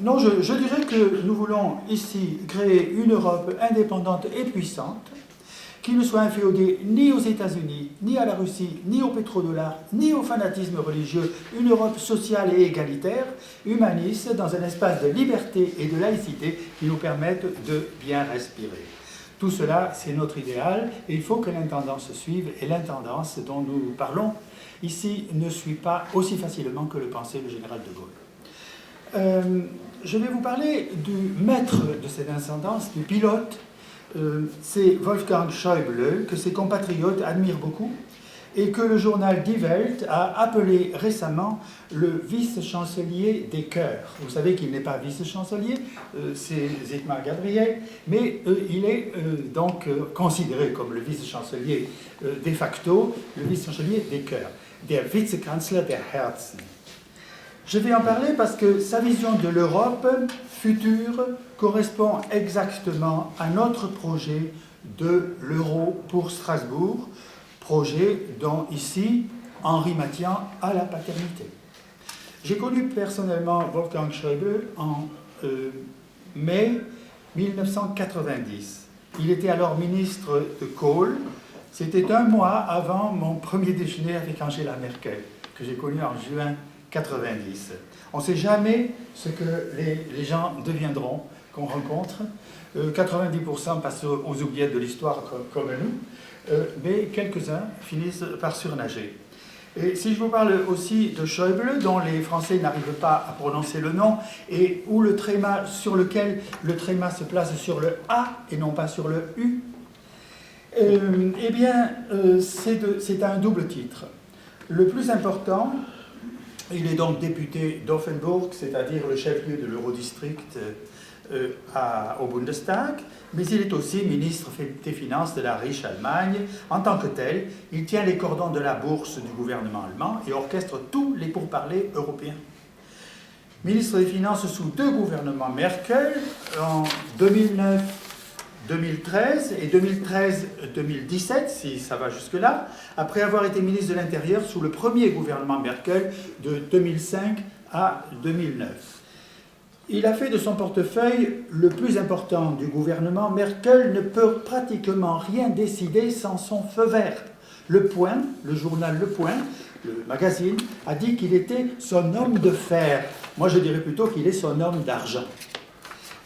non, je dirais que nous voulons ici créer une Europe indépendante et puissante, qui ne soit inféodée ni aux États-Unis, ni à la Russie, ni au pétrodollar, ni au fanatisme religieux, une Europe sociale et égalitaire, humaniste, dans un espace de liberté et de laïcité qui nous permette de bien respirer. Tout cela, c'est notre idéal, et il faut que l'intendance suive, et l'intendance dont nous parlons ici ne suit pas aussi facilement que le pensait le général de Gaulle. Je vais vous parler du maître de cette intendance, du pilote. C'est Wolfgang Schäuble, que ses compatriotes admirent beaucoup, et que le journal Die Welt a appelé récemment le vice-chancelier des cœurs. Vous savez qu'il n'est pas vice-chancelier, c'est Sigmar Gabriel, mais il est donc considéré comme le vice-chancelier de facto, le vice-chancelier des cœurs, der Vizekanzler der Herzen. Je vais en parler parce que sa vision de l'Europe future correspond exactement à notre projet de l'euro pour Strasbourg, projet dont ici Henri Mathian a la paternité. J'ai connu personnellement Wolfgang Schäuble en mai 1990. Il était alors ministre de Kohl. C'était un mois avant mon premier déjeuner avec Angela Merkel, que j'ai connu en juin 90. On ne sait jamais ce que les gens deviendront qu'on rencontre. 90% passent aux oubliettes de l'histoire comme nous, mais quelques-uns finissent par surnager. Et si je vous parle aussi de Schäuble, dont les Français n'arrivent pas à prononcer le nom, et où le tréma sur lequel le tréma se place sur le A et non pas sur le U, eh bien, c'est un double titre. Le plus important, il est donc député d'Offenburg, c'est-à-dire le chef-lieu de l'Eurodistrict au Bundestag, mais il est aussi ministre des Finances de la riche Allemagne. En tant que tel, il tient les cordons de la bourse du gouvernement allemand et orchestre tous les pourparlers européens. Ministre des Finances sous deux gouvernements Merkel, en 2009-2013 et 2013-2017, si ça va jusque-là, après avoir été ministre de l'Intérieur sous le premier gouvernement Merkel de 2005 à 2009. Il a fait de son portefeuille le plus important du gouvernement. Merkel ne peut pratiquement rien décider sans son feu vert. Le Point, le journal Le Point, le magazine, a dit qu'il était son homme de fer. Moi, je dirais plutôt qu'il est son homme d'argent.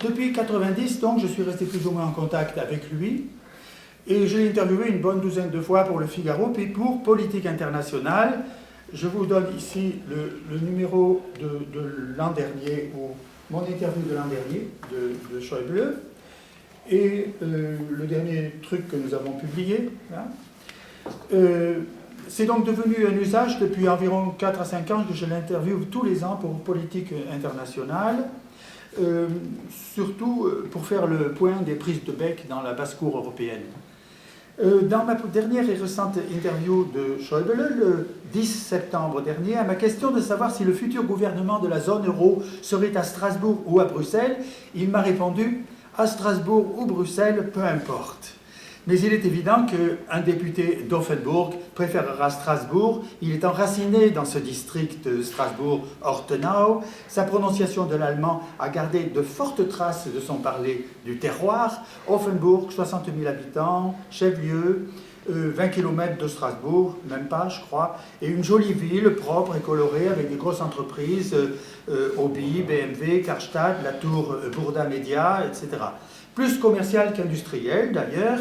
Depuis 1990, donc, je suis resté plus ou moins en contact avec lui. Et je l'ai interviewé une bonne douzaine de fois pour Le Figaro, puis pour Politique internationale. Je vous donne ici le numéro de l'an dernier, ou mon interview de l'an dernier de Schäuble, et le dernier truc que nous avons publié. Hein. C'est donc devenu un usage depuis environ 4 à 5 ans que je l'interviewe tous les ans pour Politique internationale, surtout pour faire le point des prises de bec dans la basse-cour européenne. Dans ma dernière et récente interview de Schäuble, le 10 septembre dernier, à ma question de savoir si le futur gouvernement de la zone euro serait à Strasbourg ou à Bruxelles, il m'a répondu « à Strasbourg ou Bruxelles, peu importe ». Mais il est évident qu'un député d'Offenburg préférera Strasbourg. Il est enraciné dans ce district de Strasbourg-Ortenau. Sa prononciation de l'allemand a gardé de fortes traces de son parler du terroir. Offenburg, 60 000 habitants, chef-lieu, 20 km de Strasbourg, même pas, je crois, et une jolie ville propre et colorée avec des grosses entreprises, Obi, BMW, Karstadt, la tour Burda Media, etc. Plus commercial qu'industriel, d'ailleurs.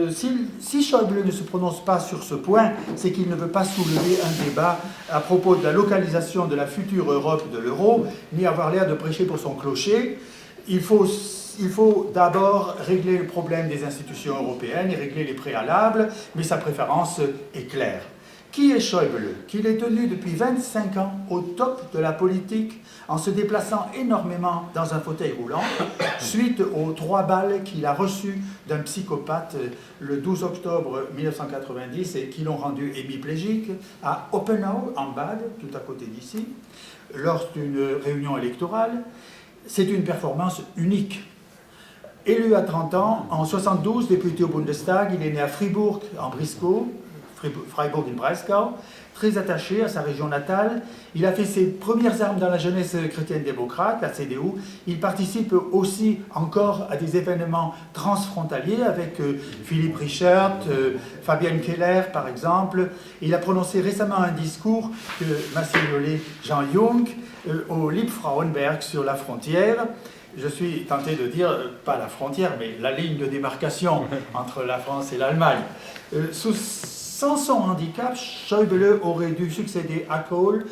Si Schäuble ne se prononce pas sur ce point, c'est qu'il ne veut pas soulever un débat à propos de la localisation de la future Europe de l'euro, ni avoir l'air de prêcher pour son clocher. Il faut d'abord régler le problème des institutions européennes et régler les préalables, mais sa préférence est claire. Qui est Schäuble? Qu'il est tenu depuis 25 ans au top de la politique en se déplaçant énormément dans un fauteuil roulant suite aux 3 balles qu'il a reçues d'un psychopathe le 12 octobre 1990 et qui l'ont rendu hémiplégique à Oppenau, en Bade, tout à côté d'ici, lors d'une réunion électorale. C'est une performance unique. Élu à 30 ans, en 72, député au Bundestag, il est né à Fribourg, en Brisgau, Freiburg im Breisgau, très attaché à sa région natale. Il a fait ses premières armes dans la jeunesse chrétienne-démocrate, la CDU. Il participe aussi encore à des événements transfrontaliers avec Philippe Richert, Fabienne Keller par exemple. Il a prononcé récemment un discours que m'a signalé Jean Jung au Liebfrauenberg sur la frontière. Je suis tenté de dire, pas la frontière, mais la ligne de démarcation entre la France et l'Allemagne. Sans son handicap, Schäuble aurait dû succéder à Kohl.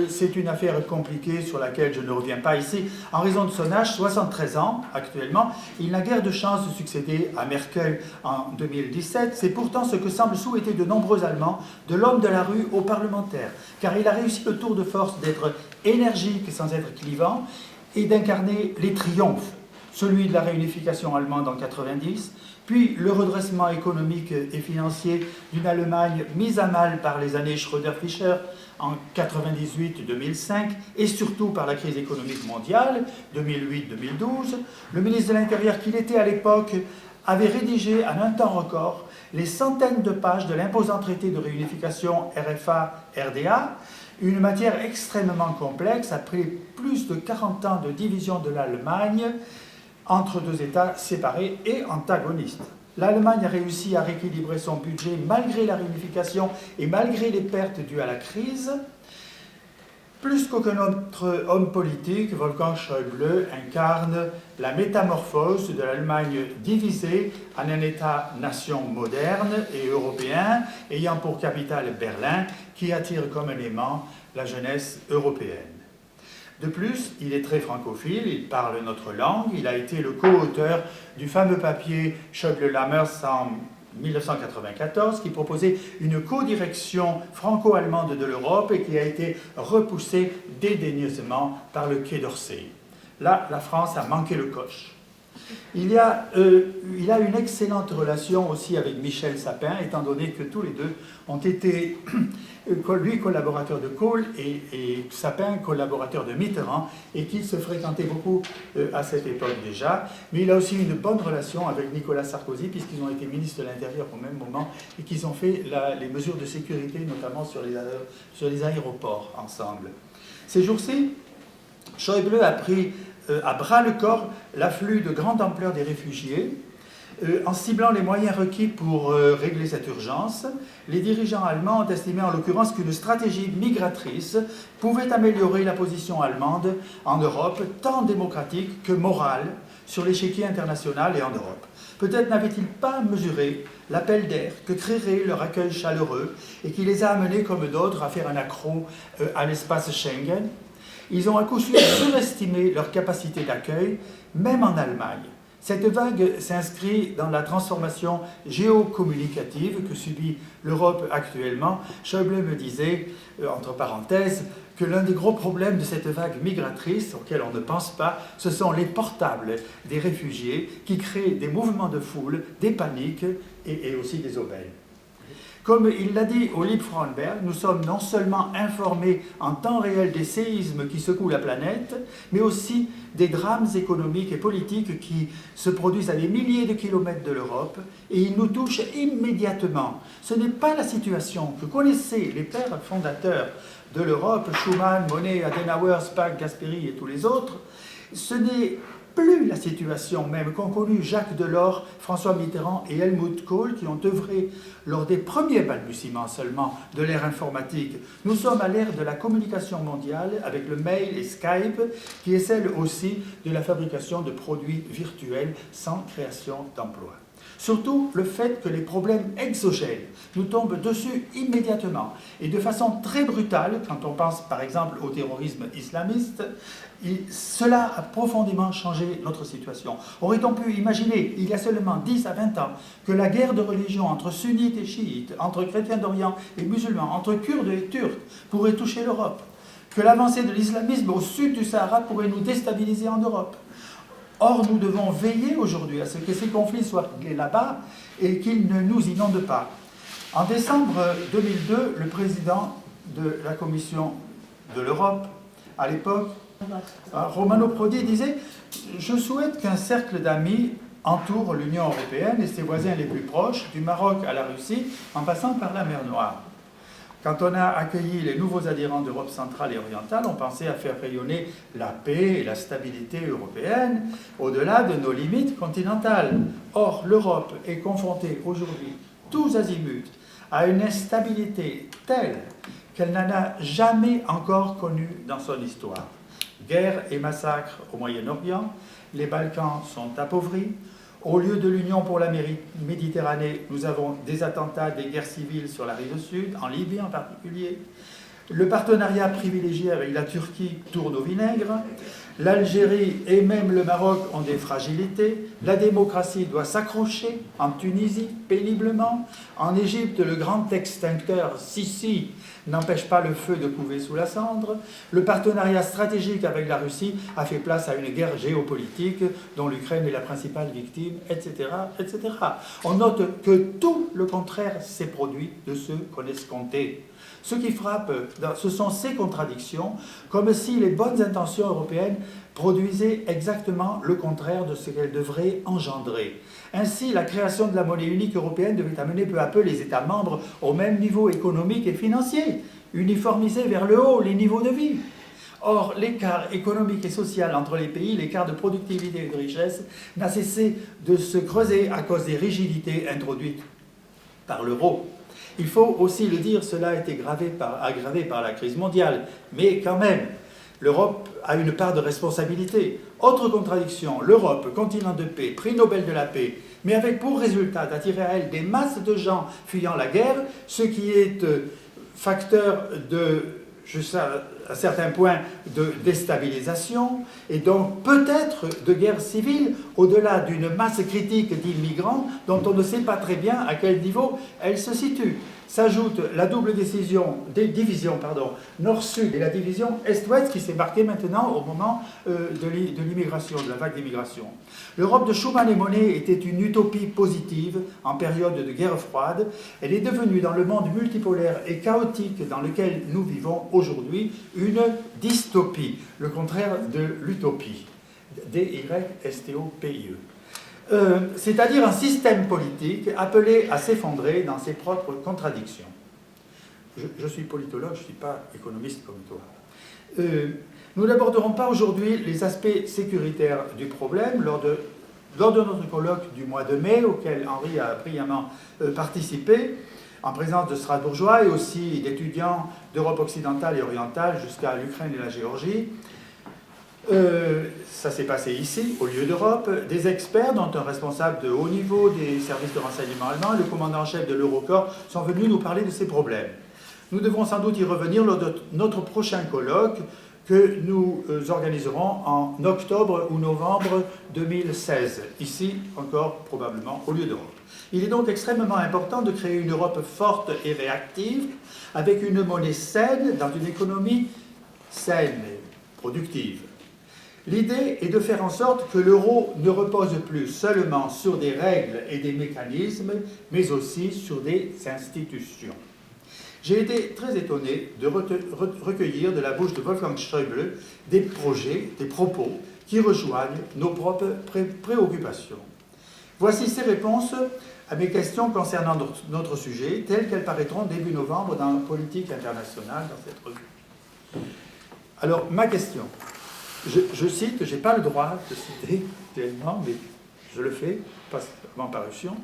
C'est une affaire compliquée sur laquelle je ne reviens pas ici. En raison de son âge, 73 ans actuellement, il n'a guère de chance de succéder à Merkel en 2017. C'est pourtant ce que semblent souhaiter de nombreux Allemands, de l'homme de la rue au parlementaire. Car il a réussi le tour de force d'être énergique sans être clivant et d'incarner les triomphes, celui de la réunification allemande en 90, puis le redressement économique et financier d'une Allemagne mise à mal par les années Schröder-Fischer en 98-2005 et surtout par la crise économique mondiale 2008-2012. Le ministre de l'Intérieur qu'il était à l'époque avait rédigé en un temps record les centaines de pages de l'imposant traité de réunification RFA-RDA, une matière extrêmement complexe après plus de 40 ans de division de l'Allemagne entre deux États séparés et antagonistes. L'Allemagne a réussi à rééquilibrer son budget malgré la réunification et malgré les pertes dues à la crise. Plus qu'aucun autre homme politique, Wolfgang Schäuble incarne la métamorphose de l'Allemagne divisée en un État-nation moderne et européen, ayant pour capitale Berlin, qui attire comme un aimant la jeunesse européenne. De plus, il est très francophile, il parle notre langue, il a été le co-auteur du fameux papier Schäuble-Lammers en 1994 qui proposait une co-direction franco-allemande de l'Europe et qui a été repoussée dédaigneusement par le Quai d'Orsay. Là, la France a manqué le coche. Il a une excellente relation aussi avec Michel Sapin, étant donné que tous les deux ont été, lui collaborateur de Kohl et Sapin collaborateur de Mitterrand, et qu'ils se fréquentaient beaucoup à cette époque déjà. Mais il a aussi une bonne relation avec Nicolas Sarkozy, puisqu'ils ont été ministres de l'Intérieur au même moment, et qu'ils ont fait les mesures de sécurité, notamment sur les aéroports, ensemble. Ces jours-ci, Schäuble a pris à bras-le-corps l'afflux de grande ampleur des réfugiés. En ciblant les moyens requis pour régler cette urgence, les dirigeants allemands ont estimé en l'occurrence qu'une stratégie migratrice pouvait améliorer la position allemande en Europe, tant démocratique que morale, sur l'échiquier international et en Europe. Peut-être n'avaient-ils pas mesuré l'appel d'air que créerait leur accueil chaleureux et qui les a amenés, comme d'autres, à faire un accroc à l'espace Schengen. Ils ont à coup sûr surestimé leur capacité d'accueil, même en Allemagne. Cette vague s'inscrit dans la transformation géocommunicative que subit l'Europe actuellement. Schäuble me disait, entre parenthèses, que l'un des gros problèmes de cette vague migratrice, auquel on ne pense pas, ce sont les portables des réfugiés qui créent des mouvements de foule, des paniques et aussi des aubaines. Comme il l'a dit au Liebfrauenberg, nous sommes non seulement informés en temps réel des séismes qui secouent la planète, mais aussi des drames économiques et politiques qui se produisent à des milliers de kilomètres de l'Europe, et ils nous touchent immédiatement. Ce n'est pas la situation que connaissaient les pères fondateurs de l'Europe, Schuman, Monnet, Adenauer, Spaak, Gasperi et tous les autres. Ce n'est plus la situation même qu'ont connue Jacques Delors, François Mitterrand et Helmut Kohl, qui ont œuvré lors des premiers balbutiements seulement de l'ère informatique. Nous sommes à l'ère de la communication mondiale avec le mail et Skype, qui est celle aussi de la fabrication de produits virtuels sans création d'emplois. Surtout le fait que les problèmes exogènes nous tombent dessus immédiatement et de façon très brutale, quand on pense par exemple au terrorisme islamiste, cela a profondément changé notre situation. Aurait-on pu imaginer, il y a seulement 10 à 20 ans, que la guerre de religion entre sunnites et chiites, entre chrétiens d'Orient et musulmans, entre Kurdes et Turcs, pourrait toucher l'Europe, que l'avancée de l'islamisme au sud du Sahara pourrait nous déstabiliser en Europe? Or, nous devons veiller aujourd'hui à ce que ces conflits soient réglés là-bas et qu'ils ne nous inondent pas. En décembre 2002, le président de la Commission de l'Europe, à l'époque, Romano Prodi, disait « Je souhaite qu'un cercle d'amis entourent l'Union européenne et ses voisins les plus proches, du Maroc à la Russie, en passant par la mer Noire. Quand on a accueilli les nouveaux adhérents d'Europe centrale et orientale, on pensait à faire rayonner la paix et la stabilité européenne au-delà de nos limites continentales. Or, l'Europe est confrontée aujourd'hui, tous azimuts, à une instabilité telle qu'elle n'en a jamais encore connue dans son histoire. Guerre et massacres au Moyen-Orient, les Balkans sont appauvris. Au lieu de l'Union pour la Méditerranée, nous avons des attentats, des guerres civiles sur la rive sud, en Libye en particulier. Le partenariat privilégié avec la Turquie tourne au vinaigre. L'Algérie et même le Maroc ont des fragilités. La démocratie doit s'accrocher en Tunisie, péniblement. En Égypte, le grand extincteur Sisi n'empêche pas le feu de couver sous la cendre. Le partenariat stratégique avec la Russie a fait place à une guerre géopolitique dont l'Ukraine est la principale victime, etc., etc. On note que tout le contraire s'est produit de ce qu'on escomptait. Ce qui frappe, ce sont ces contradictions, comme si les bonnes intentions européennes produisaient exactement le contraire de ce qu'elles devraient engendrer. Ainsi, la création de la monnaie unique européenne devait amener peu à peu les États membres au même niveau économique et financier, uniformiser vers le haut les niveaux de vie. Or, l'écart économique et social entre les pays, l'écart de productivité et de richesse, n'a cessé de se creuser à cause des rigidités introduites par l'euro. Il faut aussi le dire, cela a été aggravé par la crise mondiale, mais quand même, l'Europe a une part de responsabilité. Autre contradiction, l'Europe, continent de paix, prix Nobel de la paix, mais avec pour résultat d'attirer à elle des masses de gens fuyant la guerre, ce qui est facteur de, jusqu'à un certain point, de déstabilisation, et donc peut-être de guerre civile, au-delà d'une masse critique d'immigrants dont on ne sait pas très bien à quel niveau elle se situe. S'ajoute la double division nord-sud et la division est-ouest qui s'est marquée maintenant au moment de l'immigration, de la vague d'immigration. L'Europe de Schuman et Monnet était une utopie positive en période de guerre froide. Elle est devenue, dans le monde multipolaire et chaotique dans lequel nous vivons aujourd'hui, une dystopie, le contraire de l'utopie. D-Y-S-T-O-P-I-E. C'est-à-dire un système politique appelé à s'effondrer dans ses propres contradictions. Je suis politologue, je ne suis pas économiste comme toi. Nous n'aborderons pas aujourd'hui les aspects sécuritaires du problème lors de notre colloque du mois de mai, auquel Henri a brillamment participé, en présence de Strasbourgeois et aussi d'étudiants d'Europe occidentale et orientale jusqu'à l'Ukraine et la Géorgie. Ça s'est passé ici, au lieu d'Europe. Des experts, dont un responsable de haut niveau des services de renseignement allemands, le commandant en chef de l'Eurocorps, sont venus nous parler de ces problèmes. Nous devrons sans doute y revenir lors de notre prochain colloque que nous organiserons en octobre ou novembre 2016, ici encore probablement au lieu d'Europe. Il est donc extrêmement important de créer une Europe forte et réactive, avec une monnaie saine dans une économie saine et productive. L'idée est de faire en sorte que l'euro ne repose plus seulement sur des règles et des mécanismes, mais aussi sur des institutions. J'ai été très étonné de recueillir de la bouche de Wolfgang Schäuble des projets, des propos qui rejoignent nos propres préoccupations. Voici ces réponses à mes questions concernant notre sujet, telles qu'elles paraîtront début novembre dans Politique internationale, dans cette revue. Alors, ma question. Je cite, je n'ai pas le droit de citer réellement, mais je le fais, pas en parution.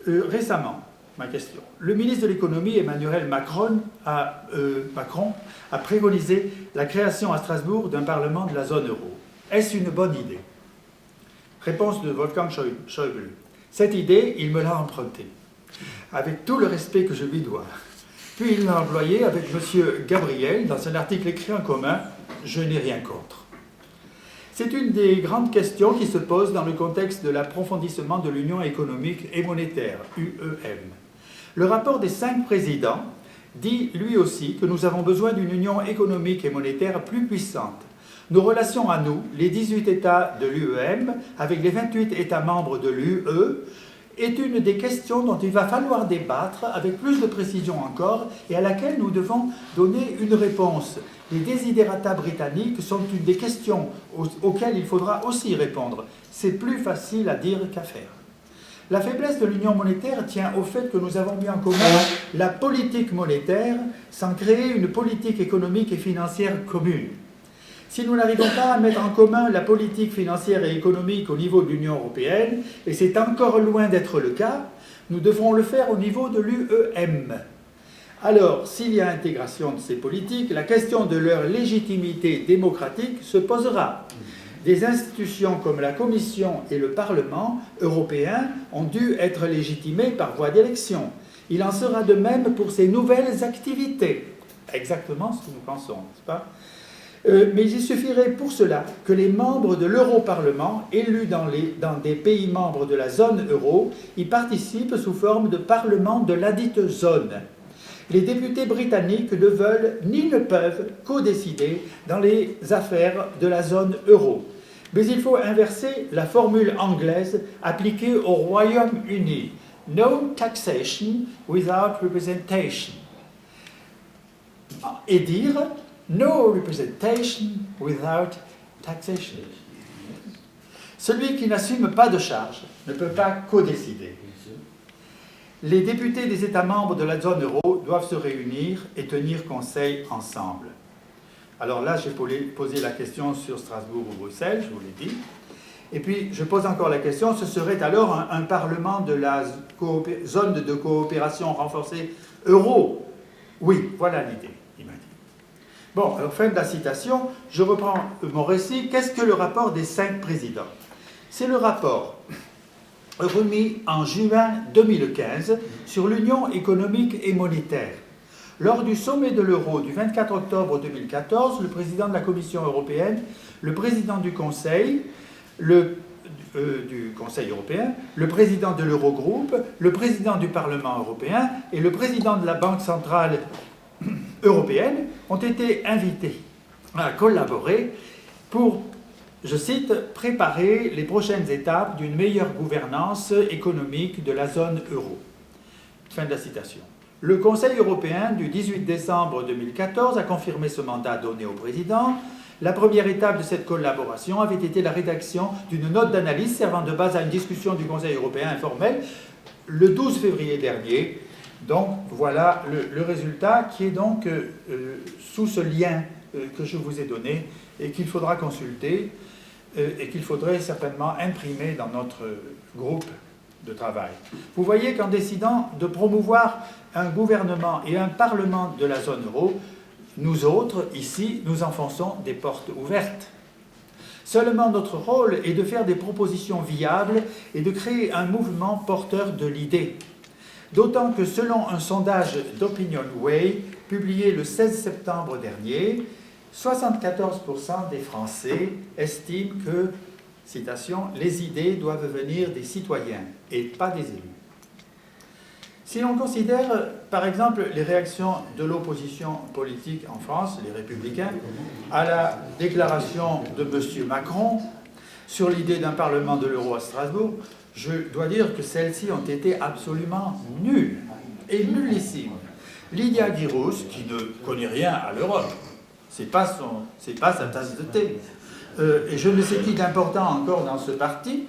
Récemment, ma question. Le ministre de l'économie, Emmanuel Macron, a préconisé la création à Strasbourg d'un parlement de la zone euro. Est-ce une bonne idée? Réponse de Wolfgang Schäuble. Cette idée, il me l'a empruntée, avec tout le respect que je lui dois. Puis il l'a employée avec M. Gabriel dans un article écrit en commun. Je n'ai rien contre. C'est une des grandes questions qui se posent dans le contexte de l'approfondissement de l'Union économique et monétaire, UEM. Le rapport des 5 présidents dit lui aussi que nous avons besoin d'une union économique et monétaire plus puissante. Nos relations à nous, les 18 États de l'UEM, avec les 28 États membres de l'UE, est une des questions dont il va falloir débattre avec plus de précision encore et à laquelle nous devons donner une réponse. Les desiderata britanniques sont une des questions auxquelles il faudra aussi répondre. C'est plus facile à dire qu'à faire. La faiblesse de l'union monétaire tient au fait que nous avons mis en commun la politique monétaire sans créer une politique économique et financière commune. Si nous n'arrivons pas à mettre en commun la politique financière et économique au niveau de l'Union européenne, et c'est encore loin d'être le cas, nous devrons le faire au niveau de l'UEM. Alors, s'il y a intégration de ces politiques, la question de leur légitimité démocratique se posera. Des institutions comme la Commission et le Parlement européen ont dû être légitimés par voie d'élection. Il en sera de même pour ces nouvelles activités. Exactement ce que nous pensons, n'est-ce pas ? Mais il suffirait pour cela que les membres de l'Europarlement, élus dans des pays membres de la zone euro, y participent sous forme de parlement de ladite zone. Les députés britanniques ne veulent ni ne peuvent co-décider dans les affaires de la zone euro. Mais il faut inverser la formule anglaise appliquée au Royaume-Uni. No taxation without representation. Et dire no representation without taxation. Celui qui n'assume pas de charge ne peut pas co-décider. Les députés des États membres de la zone euro doivent se réunir et tenir conseil ensemble. Alors là, j'ai posé la question sur Strasbourg ou Bruxelles, je vous l'ai dit. Et puis, je pose encore la question, ce serait alors un parlement de la zone de coopération renforcée euro? Oui, voilà l'idée, il m'a dit. Bon, alors fin de la citation, je reprends mon récit. Qu'est-ce que le rapport des 5 présidents? C'est le rapport remis en juin 2015 sur l'Union économique et monétaire. Lors du sommet de l'euro du 24 octobre 2014, le président de la Commission européenne, le président du Conseil, du Conseil européen, le président de l'Eurogroupe, le président du Parlement européen et le président de la Banque centrale européenne ont été invités à collaborer pour, je cite, préparer les prochaines étapes d'une meilleure gouvernance économique de la zone euro. Fin de la citation. Le Conseil européen du 18 décembre 2014 a confirmé ce mandat donné au président. La première étape de cette collaboration avait été la rédaction d'une note d'analyse servant de base à une discussion du Conseil européen informel le 12 février dernier. Donc voilà le résultat qui est donc sous ce lien que je vous ai donné et qu'il faudra consulter et qu'il faudrait certainement imprimer dans notre groupe de travail. Vous voyez qu'en décidant de promouvoir un gouvernement et un parlement de la zone euro, nous autres, ici, nous enfonçons des portes ouvertes. Seulement notre rôle est de faire des propositions viables et de créer un mouvement porteur de l'idée. D'autant que selon un sondage d'OpinionWay publié le 16 septembre dernier, 74% des Français estiment que, citation, « les idées doivent venir des citoyens et pas des élus ». Si l'on considère, par exemple, les réactions de l'opposition politique en France, les Républicains, à la déclaration de M. Macron sur l'idée d'un Parlement de l'euro à Strasbourg, je dois dire que celles-ci ont été absolument nulles et nullissimes. Lydia Guirous, qui ne connaît rien à l'Europe, c'est pas sa tasse de thé, et je ne sais qui d'important encore dans ce parti,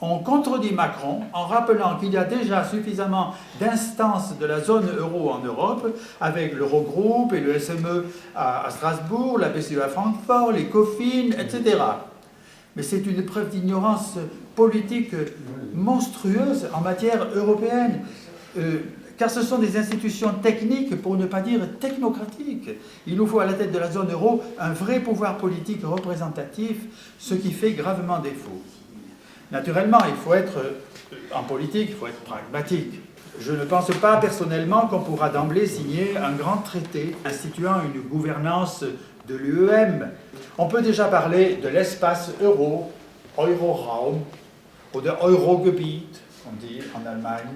on contredit Macron en rappelant qu'il y a déjà suffisamment d'instances de la zone euro en Europe, avec l'Eurogroupe et le SME à Strasbourg, la BCE à Francfort, les COFIN, etc. Mais c'est une preuve d'ignorance politique monstrueuse en matière européenne, car ce sont des institutions techniques, pour ne pas dire technocratiques. Il nous faut à la tête de la zone euro un vrai pouvoir politique représentatif, ce qui fait gravement défaut. Naturellement, en politique, il faut être pragmatique. Je ne pense pas personnellement qu'on pourra d'emblée signer un grand traité instituant une gouvernance de l'UEM. On peut déjà parler de l'espace euro, Euroraum, ou de Eurogebiet, on dit en Allemagne.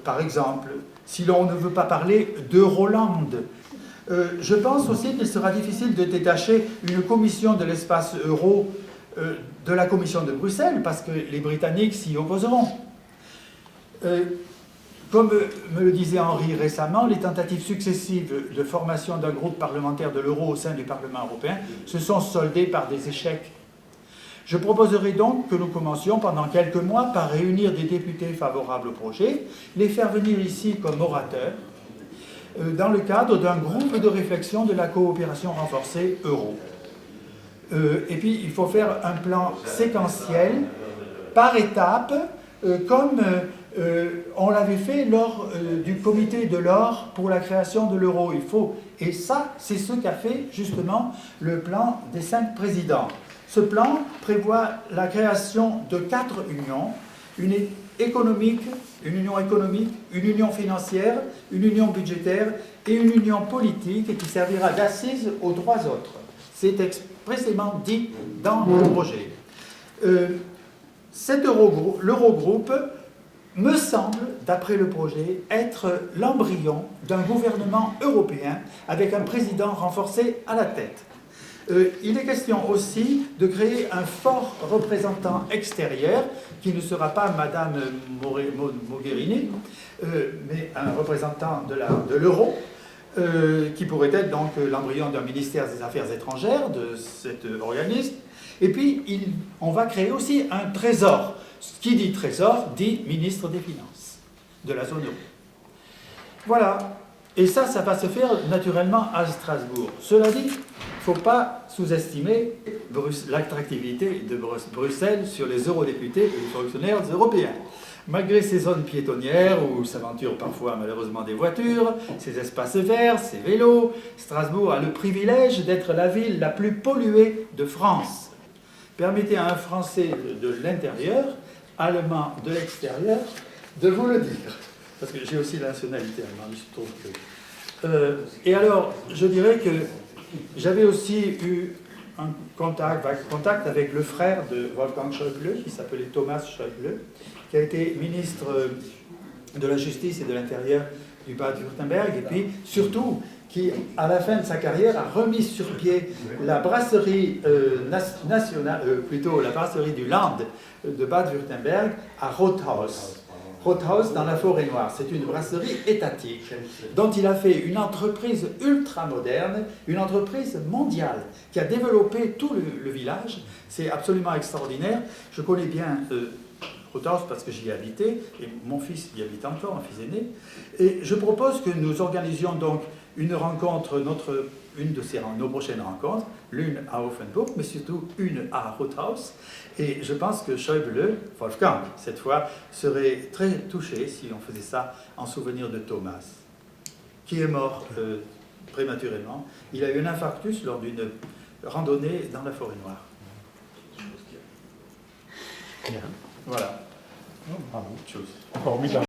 Par exemple, si l'on ne veut pas parler d'Euroland. Je pense aussi qu'il sera difficile de détacher une commission de l'espace euro de la Commission de Bruxelles, parce que les Britanniques s'y opposeront. Comme me le disait Henri récemment, les tentatives successives de formation d'un groupe parlementaire de l'euro au sein du Parlement européen se sont soldées par des échecs. Je proposerai donc que nous commencions pendant quelques mois par réunir des députés favorables au projet, les faire venir ici comme orateurs, dans le cadre d'un groupe de réflexion de la coopération renforcée euro. Et puis, il faut faire un plan séquentiel, par étapes, comme on l'avait fait lors du comité de l'or pour la création de l'euro. Et ça, c'est ce qu'a fait justement le plan des 5 présidents. Ce plan prévoit la création de 4 unions, une union économique, une union financière, une union budgétaire et une union politique qui servira d'assise aux 3 autres. C'est expressément dit dans le projet. L'Eurogroupe me semble, d'après le projet, être l'embryon d'un gouvernement européen avec un président renforcé à la tête. Il est question aussi de créer un fort représentant extérieur qui ne sera pas Madame Mogherini, mais un représentant de l'euro, qui pourrait être donc l'embryon d'un ministère des Affaires étrangères de cet organisme. Et puis, on va créer aussi un trésor. Qui dit trésor dit ministre des Finances de la zone euro. Voilà. Et ça va se faire naturellement à Strasbourg. Cela dit, il ne faut pas sous-estimer l'attractivité de Bruxelles sur les eurodéputés et les fonctionnaires européens. Malgré ces zones piétonnières où s'aventurent parfois malheureusement des voitures, ces espaces verts, ces vélos, Strasbourg a le privilège d'être la ville la plus polluée de France. Permettez à un Français de l'intérieur, allemand de l'extérieur, de vous le dire. Parce que j'ai aussi la nationalité allemande, il se trouve que... et alors, je dirais que j'avais aussi eu un contact avec le frère de Wolfgang Schäuble, qui s'appelait Thomas Schäuble, qui a été ministre de la Justice et de l'Intérieur du Bade-Württemberg, et puis surtout qui, à la fin de sa carrière, a remis sur pied la brasserie nationale, plutôt la brasserie du Land de Bade-Württemberg à Rothaus. Rothaus dans la Forêt-Noire. C'est une brasserie étatique dont il a fait une entreprise ultra-moderne, une entreprise mondiale qui a développé tout le village. C'est absolument extraordinaire. Je connais bien Rothaus parce que j'y ai habité et mon fils y habite encore, mon fils aîné. Et je propose que nous organisions donc une rencontre, une de nos prochaines rencontres, l'une à Offenburg, mais surtout une à Rothaus. Et je pense que Schäuble, Wolfgang, cette fois, serait très touché si on faisait ça en souvenir de Thomas, qui est mort prématurément. Il a eu un infarctus lors d'une randonnée dans la Forêt-Noire. Voilà. Formidable.